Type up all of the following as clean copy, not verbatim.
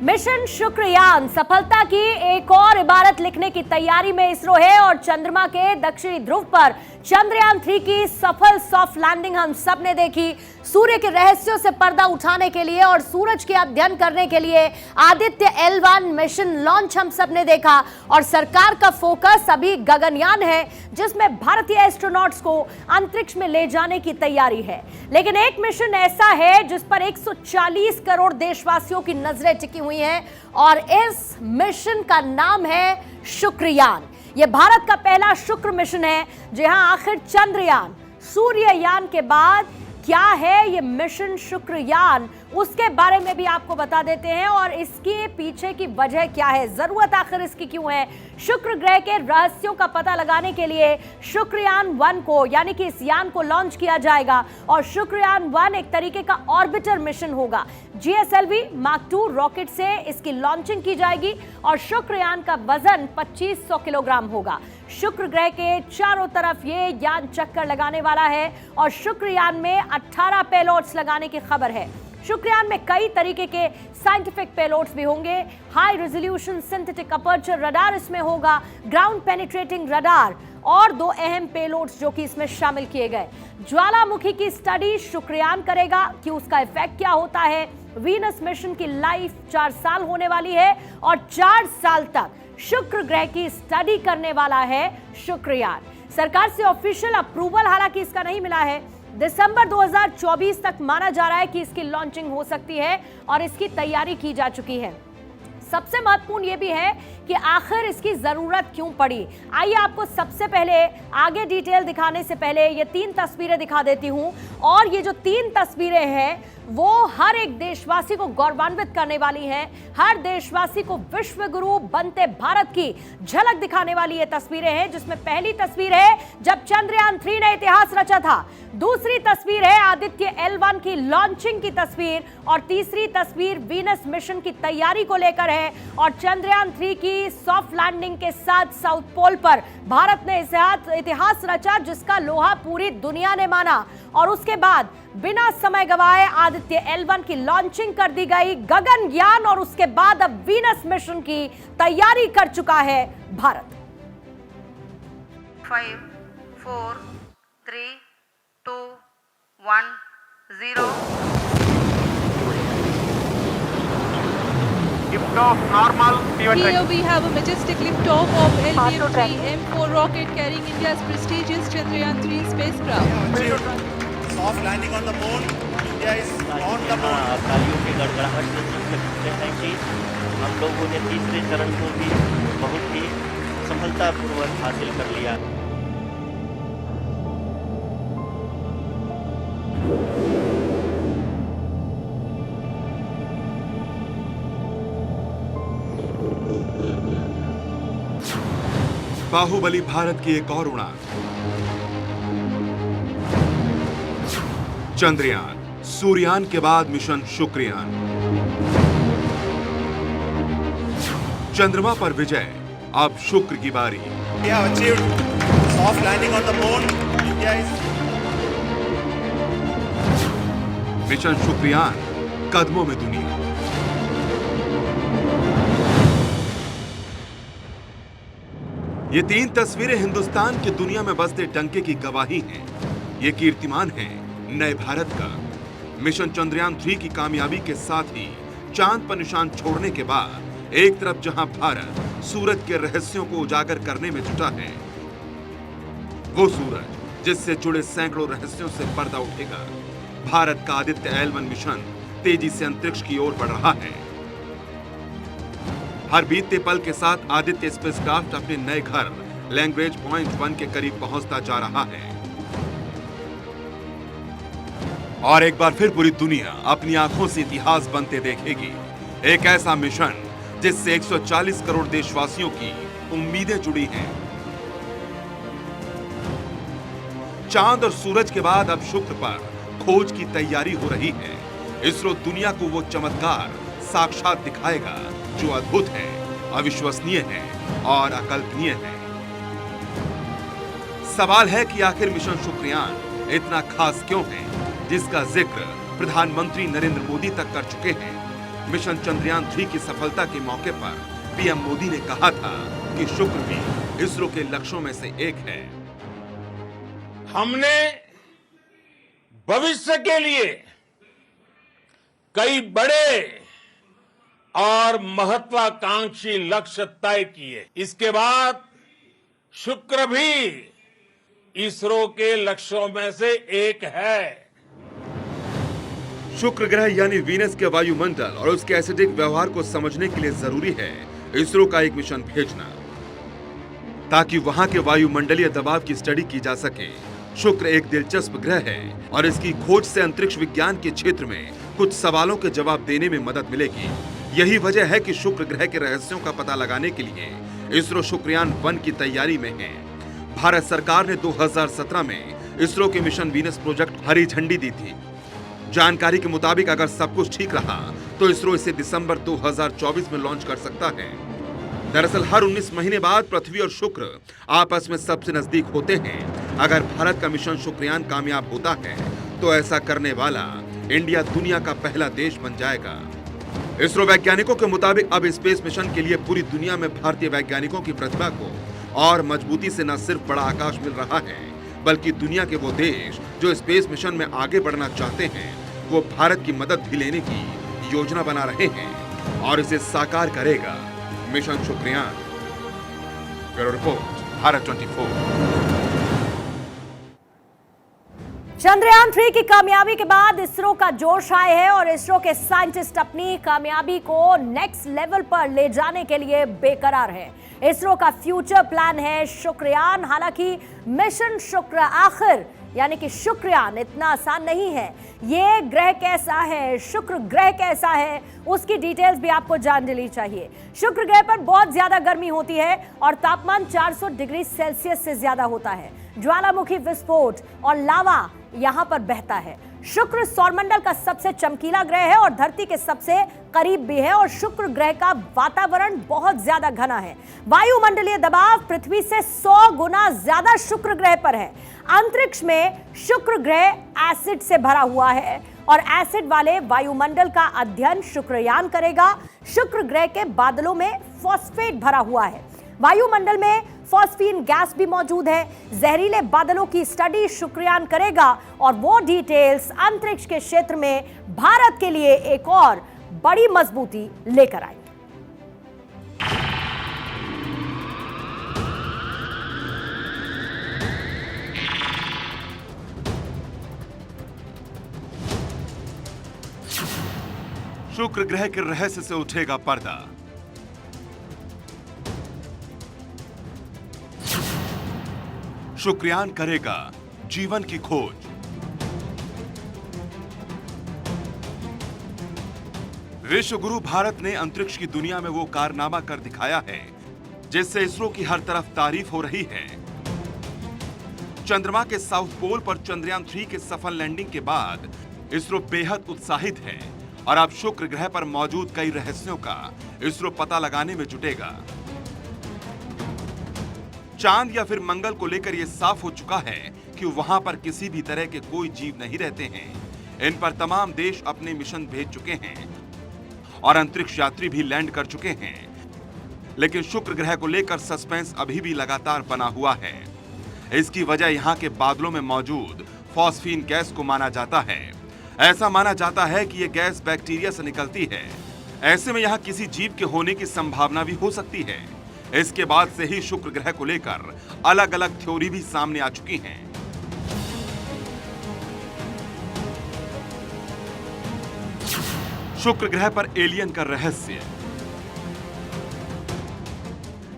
Mission Shukrayaan सफलता की एक और इबारत लिखने की तैयारी में इसरो है और चंद्रमा के दक्षिणी ध्रुव पर चंद्रयान 3 की सफल सॉफ्ट लैंडिंग हम सब ने देखी। सूर्य के रहस्यों से पर्दा उठाने के लिए और सूरज के अध्ययन करने के लिए आदित्य L1 मिशन लॉन्च हम सब ने देखा और सरकार का फोकस अभी गगनयान है जिसमें भारतीय एस्ट्रोनॉट्स को अंतरिक्ष में ले जाने की तैयारी है। लेकिन एक मिशन ऐसा है जिस पर 140 करोड़ देशवासियों की नजरें टिकी हुई हैं और इस मिशन का नाम है शुक्रयान। यह भारत का पहला शुक्र मिशन है। जी हां, आखिर चंद्रयान सूर्ययान के बाद क्या है ये मिशन शुक्रयान, उसके बारे में भी आपको बता देते हैं और इसके पीछे की वजह क्या है, जरूरत आखिर इसकी क्यों है। शुक्र ग्रह के रहस्यों का पता लगाने के लिए शुक्रयान 1 को यानी कि इस यान को लॉन्च किया जाएगा और शुक्रयान 1 एक तरीके का ऑर्बिटर मिशन होगा। GSLV Mark 2 रॉकेट से इसकी लॉन्चिंग की जाएगी और शुक्रयान का वजन 2500 किलोग्राम होगा। शुक्र ग्रह के चारों तरफ ये यान चक्कर लगाने वाला है और शुक्रयान में 18 पेलोड्स लगाने की खबर है। शुक्रयान में कई तरीके के साइंटिफिक पेलोड्स भी होंगे। High resolution synthetic aperture radar इसमें होगा, ग्राउंड पेनिट्रेटिंग रडार और 2 अहम पेलोड्स जो कि इसमें शामिल किए गए। ज्वालामुखी की स्टडी शुक्रयान करेगा कि उसका इफेक्ट क्या होता है। वीनस मिशन की लाइफ 4 साल होने वाली है और 4 साल तक शुक्र ग्रह की स्टडी करने वाला है शुक्रयान। सरकार से ऑफिशियल अप्रूवल हालांकि इसका नहीं मिला है। दिसंबर 2024 तक माना जा रहा है कि इसकी लॉन्चिंग हो सकती है और इसकी तैयारी की जा चुकी है। सबसे महत्वपूर्ण यह भी है कि आखिर इसकी जरूरत क्यों पड़ी। आइए आपको सबसे पहले आगे डिटेल दिखाने से पहले ये 3 तस्वीरें दिखा देती हूं और ये जो 3 तस्वीरें हैं वो हर एक देशवासी को गौरवान्वित करने वाली हैं। हर देशवासी को विश्व गुरु बनते भारत की झलक दिखाने वाली ये तस्वीरें हैं, जिसमें पहली तस्वीर है जब चंद्रयान 3 ने इतिहास रचा था, दूसरी तस्वीर है आदित्य L1 की लॉन्चिंग की तस्वीर और तीसरी तस्वीर वीनस मिशन की तैयारी को लेकर है और चंद्रयान 3 की सॉफ्ट लैंडिंग के साथ साउथ पोल पर भारत ने इतिहास रचा जिसका लोहा पूरी दुनिया ने माना। और उसके बाद बिना समय गवाए आदित्य L1 की लॉन्चिंग कर दी गई गगनयान और उसके बाद अब वीनस मिशन की तैयारी कर चुका है Bharat. 5 4 3 2 1 0 Liftoff normal. Here we have a majestic liftoff of LVM-3 M4 rocket carrying India's prestigious Chandrayaan 3 spacecraft. Soft landing on the moon. India is on the moon. तालियों की गड़गड़ाहट से सुन सकते हैं कि हम लोगों ने तीसरे चरण को भी बहुत ही सफलतापूर्वक हासिल कर लिया। बाहुबली भारत की एक और उड़ान। चंद्रयान, सूर्ययान के बाद मिशन शुक्रयान। चंद्रमा पर विजय, अब शुक्र की बारी। We have achieved soft landing on the moon. India is mission Shukrayaan, कदमों में दुनिया। ये 3 तस्वीरें हिंदुस्तान की दुनिया में बसते डंके की गवाही हैं। ये कीर्तिमान है नए भारत का। मिशन चंद्रयान 3 की कामयाबी के साथ ही चांद पर निशान छोड़ने के बाद एक तरफ जहां भारत सूरज के रहस्यों को उजागर करने में जुटा है, वो सूरज जिससे जुड़े सैकड़ों रहस्यों से पर्दा उठेगा। भारत का आदित्य L1 मिशन तेजी से अंतरिक्ष की ओर बढ़ रहा है। हर बीतते पल के साथ आदित्य स्पेसक्राफ्ट अपने नए घर लैंग्वेज पॉइंट 1 के करीब पहुंचता जा रहा है और एक बार फिर पूरी दुनिया अपनी आंखों से इतिहास बनते देखेगी। एक ऐसा मिशन जिससे 140 करोड़ देशवासियों की उम्मीदें जुड़ी हैं। चांद और सूरज के बाद अब शुक्र पर खोज की तैयारी हो रही है। इसरो दुनिया को वो चमत्कार साक्षात दिखाएगा जो अद्भुत है, अविश्वसनीय है और अकल्पनीय है। सवाल है कि आखिर मिशन शुक्रयान इतना खास क्यों है, जिसका जिक्र प्रधानमंत्री नरेंद्र मोदी तक कर चुके हैं। मिशन चंद्रयान 3 की सफलता के मौके पर पीएम मोदी ने कहा था कि शुक्र भी इसरो के लक्ष्यों में से एक है। हमने भविष्य के लिए कई बड़े और महत्वाकांक्षी लक्ष्य तय किए। इसके बाद शुक्र भी इसरो के लक्ष्यों में से एक है। शुक्र ग्रह यानी वीनस के वायुमंडल और उसके एसिडिक व्यवहार को समझने के लिए जरूरी है इसरो का एक मिशन भेजना, ताकि वहां के वायुमंडलीय दबाव की स्टडी की जा सके। शुक्र एक दिलचस्प ग्रह है और इसकी खोज से अंतरिक्ष विज्ञान के क्षेत्र में कुछ सवालों के जवाब देने में मदद मिलेगी। यही वजह है कि शुक्र ग्रह के रहस्यों का पता लगाने के लिए इसरो शुक्रयान 1 की तैयारी में है। भारत सरकार ने 2017 में इसरो के मिशन वीनस प्रोजेक्ट हरी झंडी दी थी। जानकारी के मुताबिक अगर सब कुछ ठीक रहा तो इसरो इसे दिसंबर 2024 में लॉन्च कर सकता है। दरअसल हर 19 महीने बाद पृथ्वी और शुक्र आपस में सबसे नजदीक होते हैं। अगर भारत का मिशन शुक्रयान कामयाब होता है तो ऐसा करने वाला इंडिया दुनिया का पहला देश बन जाएगा। इसरो वैज्ञानिकों के मुताबिक अब स्पेस मिशन के लिए पूरी दुनिया में भारतीय वैज्ञानिकों की प्रतिभा को और मजबूती से न सिर्फ बड़ा आकाश मिल रहा है, बल्कि दुनिया के वो देश जो स्पेस मिशन में आगे बढ़ना चाहते हैं वो भारत की मदद भी लेने की योजना बना रहे हैं और इसे साकार करेगा mission Shukrayaan. Bureau report, Bharat 24। Chandrayaan 3 की कामयाबी के बाद इसरो का जोश आए है और इसरो के साइंटिस्ट अपनी कामयाबी को नेक्स्ट लेवल पर ले जाने के लिए बेकरार है। इसरो का फ्यूचर प्लान है शुक्रयान। हालांकि मिशन शुक्र आखिर यानी कि शुक्रयान इतना आसान नहीं है। ये ग्रह कैसा है, शुक्र ग्रह कैसा है, उसकी डिटेल्स भी आपको जान लेनी चाहिए। शुक्र ग्रह पर बहुत ज्यादा गर्मी होती है और तापमान 400 डिग्री सेल्सियस से ज्यादा होता है। ज्वालामुखी विस्फोट और लावा यहां पर बहता है। शुक्र सौरमंडल का सबसे चमकीला ग्रह है और धरती के सबसे करीब भी है और शुक्र ग्रह का वातावरण बहुत ज्यादा घना है। वायुमंडलीय दबाव पृथ्वी से 100 गुना ज्यादा शुक्र ग्रह पर है। अंतरिक्ष में शुक्र ग्रह एसिड से भरा हुआ है और एसिड वाले वायुमंडल का अध्ययन शुक्रयान करेगा। शुक्र ग्रह के बादलों में फॉस्फेट भरा हुआ है। वायुमंडल में फॉस्फीन गैस भी मौजूद है। जहरीले बादलों की स्टडी शुक्रयान करेगा और वो डिटेल्स अंतरिक्ष के क्षेत्र में भारत के लिए एक और बड़ी मजबूती लेकर आएंगे। शुक्र ग्रह के रहस्य से उठेगा पर्दा। शुक्रयान करेगा जीवन की खोज। विश्व गुरु भारत ने अंतरिक्ष की दुनिया में वो कारनामा कर दिखाया है जिससे इसरो की हर तरफ तारीफ हो रही है। चंद्रमा के साउथ पोल पर चंद्रयान 3 के सफल लैंडिंग के बाद इसरो बेहद उत्साहित है और अब शुक्र ग्रह पर मौजूद कई रहस्यों का इसरो पता लगाने में जुटेगा। चांद या फिर मंगल को लेकर यह साफ हो चुका है कि वहां पर किसी भी तरह के कोई जीव नहीं रहते हैं। इन पर तमाम देश अपने मिशन भेज चुके हैं और अंतरिक्ष यात्री भी लैंड कर चुके हैं। लेकिन शुक्र ग्रह को लेकर सस्पेंस अभी भी लगातार बना हुआ है। इसकी वजह यहां के बादलों में मौजूद फॉस्फीन गैस को माना जाता है। ऐसा माना जाता है कि यह गैस बैक्टीरिया से निकलती है। ऐसे में यहां किसी जीव के होने की संभावना भी हो सकती है। इसके बाद से ही शुक्र ग्रह को लेकर अलग अलग थ्योरी भी सामने आ चुकी हैं। शुक्र ग्रह पर एलियन का रहस्य।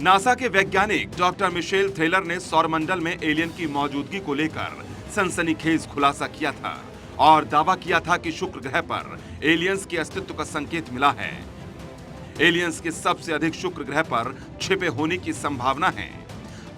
नासा के वैज्ञानिक डॉक्टर मिशेल थेलर ने सौरमंडल में एलियन की मौजूदगी को लेकर सनसनीखेज खुलासा किया था और दावा किया था कि शुक्र ग्रह पर एलियंस के अस्तित्व का संकेत मिला है। एलियंस के सबसे अधिक शुक्र ग्रह पर छिपे होने की संभावना है।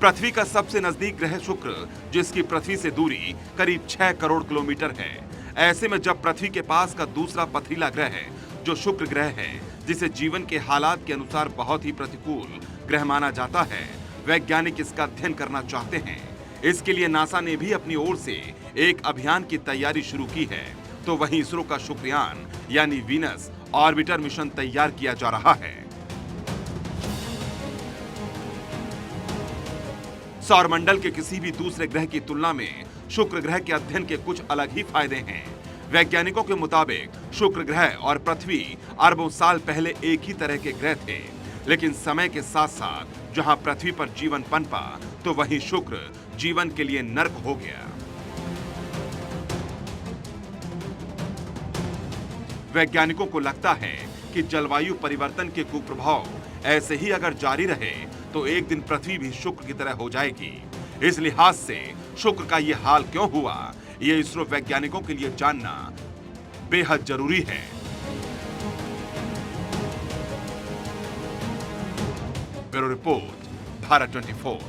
पृथ्वी का सबसे नजदीक ग्रह शुक्र, जिसकी पृथ्वी से दूरी करीब 6 करोड़ किलोमीटर है। ऐसे में जब पृथ्वी के पास का दूसरा पथरीला ग्रह है जो शुक्र ग्रह है, जिसे जीवन के हालात के अनुसार बहुत ही प्रतिकूल ग्रह माना जाता है, वैज्ञानिक इसका अध्ययन करना चाहते हैं। इसके लिए नासा ने भी अपनी ओर से एक अभियान की तैयारी शुरू की है। तो वहीं इसरो का शुक्रयान यानी वीनस ऑर्बिटर मिशन तैयार किया जा रहा है। सौरमंडल के किसी भी दूसरे ग्रह की तुलना में शुक्र ग्रह के अध्ययन के कुछ अलग ही फायदे हैं। वैज्ञानिकों के मुताबिक शुक्र ग्रह और पृथ्वी अरबों साल पहले एक ही तरह के ग्रह थे, लेकिन समय के साथ साथ जहां पृथ्वी पर जीवन पनपा तो वहीं शुक्र जीवन के लिए नर्क हो गया। वैज्ञानिकों को लगता है कि जलवायु परिवर्तन के कुप्रभाव ऐसे ही अगर जारी रहे तो एक दिन पृथ्वी भी शुक्र की तरह हो जाएगी। इस लिहाज से शुक्र का यह हाल क्यों हुआ, ये इसरो वैज्ञानिकों के लिए जानना बेहद जरूरी है। Bureau report, Bharat 24।